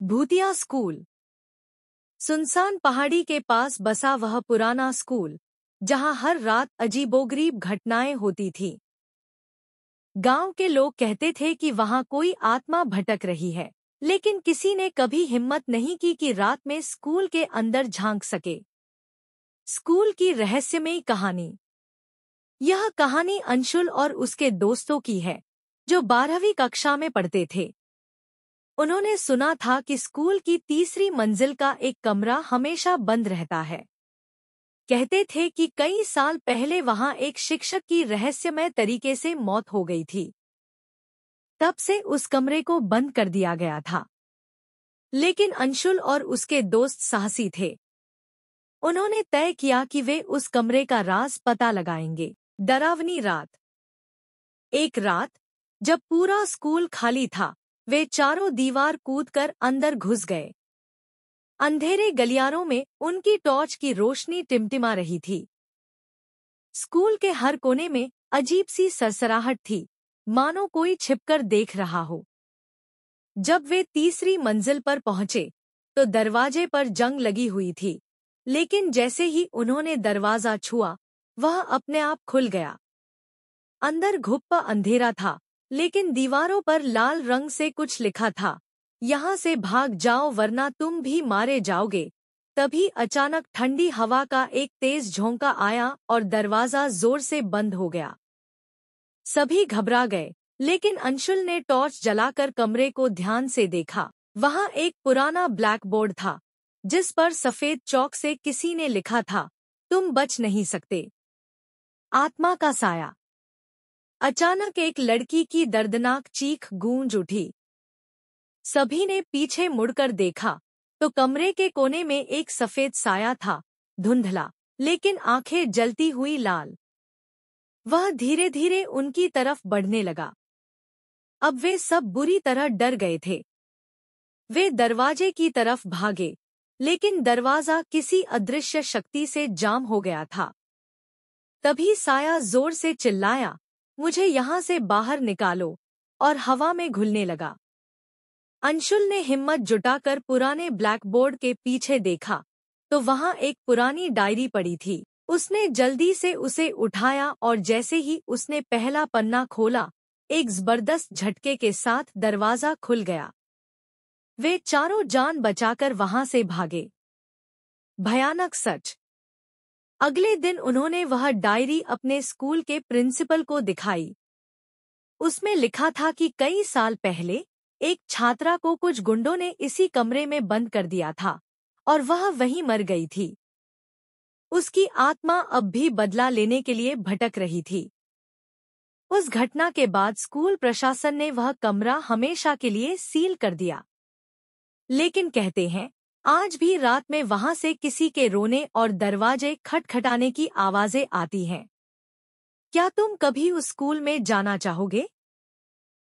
भूतिया स्कूल। सुनसान पहाड़ी के पास बसा वह पुराना स्कूल, जहां हर रात अजीबोगरीब घटनाएं होती थीं। गांव के लोग कहते थे कि वहां कोई आत्मा भटक रही है, लेकिन किसी ने कभी हिम्मत नहीं की कि रात में स्कूल के अंदर झांक सके। स्कूल की रहस्यमयी कहानी। यह कहानी अंशुल और उसके दोस्तों की है, जो 12वीं कक्षा में पढ़ते थे। उन्होंने सुना था कि स्कूल की तीसरी मंजिल का एक कमरा हमेशा बंद रहता है। कहते थे कि कई साल पहले वहां एक शिक्षक की रहस्यमय तरीके से मौत हो गई थी। तब से उस कमरे को बंद कर दिया गया था। लेकिन अंशुल और उसके दोस्त साहसी थे। उन्होंने तय किया कि वे उस कमरे का राज पता लगाएंगे। डरावनी रात। एक रात, जब पूरा स्कूल खाली था, वे चारों दीवार कूदकर अंदर घुस गए। अंधेरे गलियारों में उनकी टॉर्च की रोशनी टिमटिमा रही थी। स्कूल के हर कोने में अजीब सी सरसराहट थी, मानो कोई छिपकर देख रहा हो। जब वे तीसरी मंजिल पर पहुंचे, तो दरवाजे पर जंग लगी हुई थी, लेकिन जैसे ही उन्होंने दरवाजा छुआ, वह अपने आप खुल गया। अंदर घुप्पा अंधेरा था, लेकिन दीवारों पर लाल रंग से कुछ लिखा था, यहाँ से भाग जाओ वरना तुम भी मारे जाओगे। तभी अचानक ठंडी हवा का एक तेज झोंका आया और दरवाजा जोर से बंद हो गया। सभी घबरा गए, लेकिन अंशुल ने टॉर्च जलाकर कमरे को ध्यान से देखा। वहां एक पुराना ब्लैक बोर्ड था, जिस पर सफेद चौक से किसी ने लिखा था, तुम बच नहीं सकते। आत्मा का साया। अचानक एक लड़की की दर्दनाक चीख गूंज उठी। सभी ने पीछे मुड़कर देखा, तो कमरे के कोने में एक सफेद साया था, धुंधला, लेकिन आंखें जलती हुई लाल। वह धीरे धीरे उनकी तरफ बढ़ने लगा। अब वे सब बुरी तरह डर गए थे। वे दरवाजे की तरफ भागे, लेकिन दरवाजा किसी अदृश्य शक्ति से जाम हो गया था। तभी साया जोर से चिल्लाया, मुझे यहाँ से बाहर निकालो, और हवा में घुलने लगा। अंशुल ने हिम्मत जुटाकर पुराने ब्लैकबोर्ड के पीछे देखा, तो वहां एक पुरानी डायरी पड़ी थी। उसने जल्दी से उसे उठाया और जैसे ही उसने पहला पन्ना खोला, एक जबरदस्त झटके के साथ दरवाजा खुल गया। वे चारों जान बचाकर वहां से भागे। भयानक सच। अगले दिन उन्होंने वह डायरी अपने स्कूल के प्रिंसिपल को दिखाई। उसमें लिखा था कि कई साल पहले एक छात्रा को कुछ गुंडों ने इसी कमरे में बंद कर दिया था, और वह वहीं मर गई थी। उसकी आत्मा अब भी बदला लेने के लिए भटक रही थी। उस घटना के बाद स्कूल प्रशासन ने वह कमरा हमेशा के लिए सील कर दिया। लेकिन कहते हैं, आज भी रात में वहां से किसी के रोने और दरवाजे खटखटाने की आवाजें आती हैं। क्या तुम कभी उस स्कूल में जाना चाहोगे?